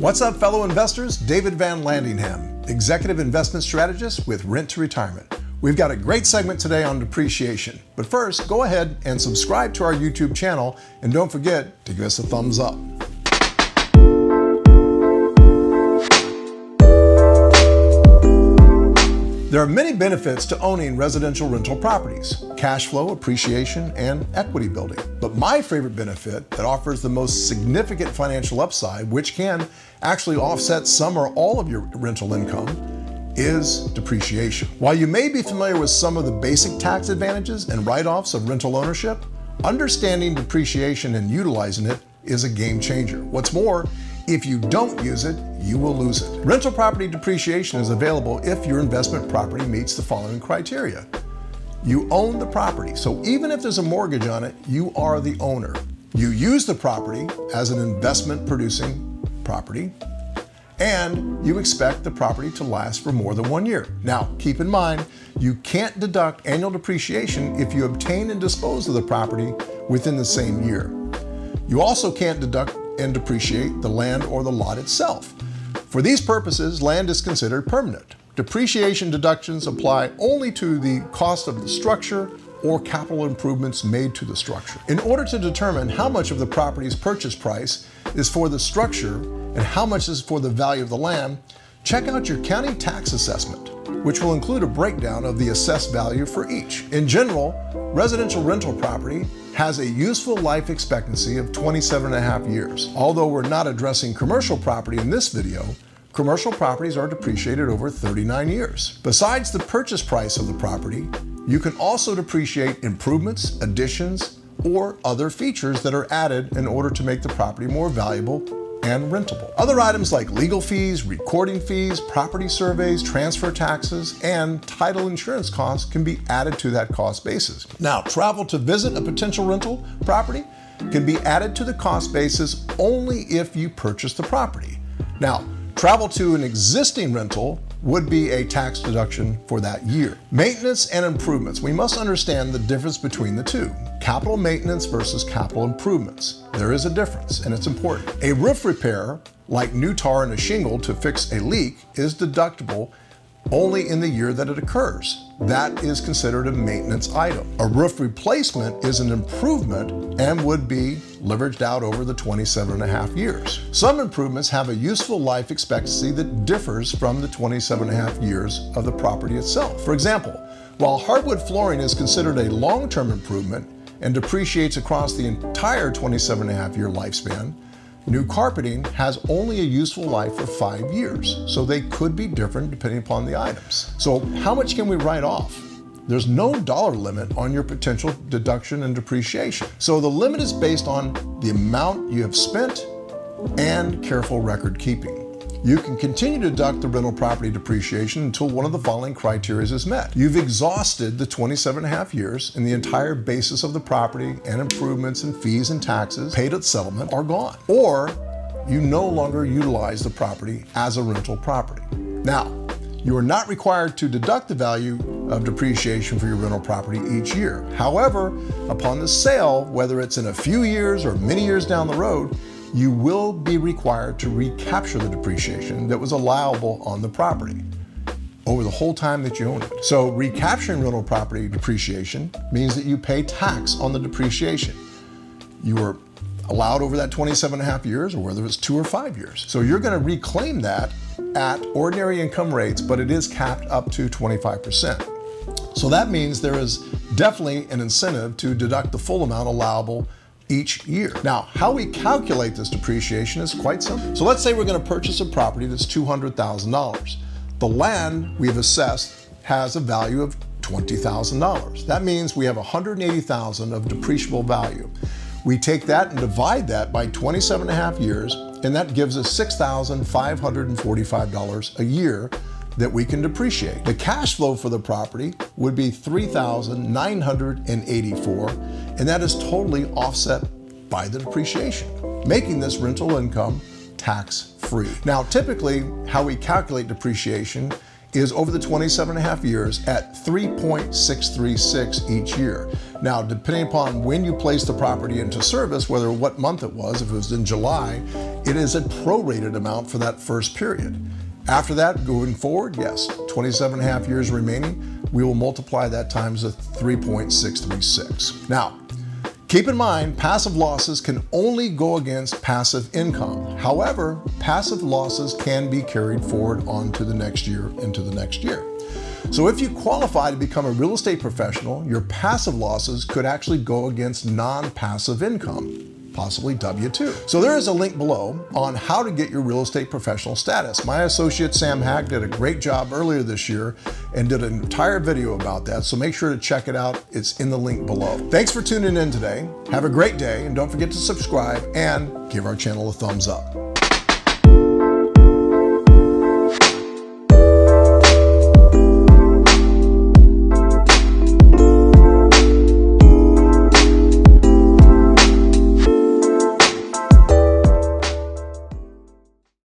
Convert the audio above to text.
What's up, fellow investors? David Van Landingham, Executive Investment Strategist with Rent to Retirement. We've got a great segment today on depreciation. But first, go ahead and subscribe to our YouTube channel, and don't forget to give us a thumbs up. There are many benefits to owning residential rental properties: cash flow, appreciation, and equity building. But my favorite benefit that offers the most significant financial upside, which can actually offset some or all of your rental income, is depreciation. While you may be familiar with some of the basic tax advantages and write-offs of rental ownership, understanding depreciation and utilizing it is a game changer. What's more, if you don't use it, you will lose it. Rental property depreciation is available if your investment property meets the following criteria. You own the property, so even if there's a mortgage on it, you are the owner. You use the property as an investment producing property, and you expect the property to last for more than 1 year. Now, keep in mind, you can't deduct annual depreciation if you obtain and dispose of the property within the same year. You also can't deduct and depreciate the land or the lot itself. For these purposes, land is considered permanent. Depreciation deductions apply only to the cost of the structure or capital improvements made to the structure. In order to determine how much of the property's purchase price is for the structure and how much is for the value of the land, check out your county tax assessment, which will include a breakdown of the assessed value for each. In general, residential rental property has a useful life expectancy of 27.5 years. Although we're not addressing commercial property in this video, commercial properties are depreciated over 39 years. Besides the purchase price of the property, you can also depreciate improvements, additions, or other features that are added in order to make the property more valuable and rentable. Other items like legal fees, recording fees, property surveys, transfer taxes, and title insurance costs can be added to that cost basis. Now, travel to visit a potential rental property can be added to the cost basis only if you purchase the property. Now, travel to an existing rental would be a tax deduction for that year. Maintenance and improvements. We must understand the difference between the two. Capital maintenance versus capital improvements. There is a difference, and it's important. A roof repair, like new tar and a shingle to fix a leak, is deductible only in the year that it occurs. That is considered a maintenance item. A roof replacement is an improvement and would be leveraged out over the 27.5 years. Some improvements have a useful life expectancy that differs from the 27.5 years of the property itself. For example, while hardwood flooring is considered a long-term improvement and depreciates across the entire 27.5 year lifespan, new carpeting has only a useful life of 5 years, so they could be different depending upon the items. So how much can we write off? There's no dollar limit on your potential deduction and depreciation. So the limit is based on the amount you have spent and careful record keeping. You can continue to deduct the rental property depreciation until one of the following criteria is met. You've exhausted the 27.5 years and the entire basis of the property and improvements and fees and taxes paid at settlement are gone. Or you no longer utilize the property as a rental property. Now, you are not required to deduct the value of depreciation for your rental property each year. However, upon the sale, whether it's in a few years or many years down the road, you will be required to recapture the depreciation that was allowable on the property over the whole time that you own it. So recapturing rental property depreciation means that you pay tax on the depreciation you were allowed over that 27.5 years, or whether it's 2 or 5 years. So you're going to reclaim that at ordinary income rates, but it is capped up to 25%. So that means there is definitely an incentive to deduct the full amount allowable each year. Now, how we calculate this depreciation is quite simple. So let's say we're going to purchase a property that's $200,000. The land we've assessed has a value of $20,000. That means we have $180,000 of depreciable value. We take that and divide that by 27.5 years, and that gives us $6,545 a year that we can depreciate. The cash flow for the property would be $3,984, and that is totally offset by the depreciation, making this rental income tax-free. Now, typically, how we calculate depreciation is over the 27.5 years at 3.636 each year. Now, depending upon when you place the property into service, whether what month it was, if it was in July, it is a prorated amount for that first period. After that, going forward, yes, 27.5 years remaining, we will multiply that times a 3.636. Now, keep in mind, passive losses can only go against passive income. However, passive losses can be carried forward onto the next year into the next year. So if you qualify to become a real estate professional, your passive losses could actually go against non-passive income, possibly W-2. So there is a link below on how to get your real estate professional status. My associate Sam Hack did a great job earlier this year and did an entire video about that, so make sure to check it out. It's in the link below. Thanks for tuning in today. Have a great day, and don't forget to subscribe and give our channel a thumbs up.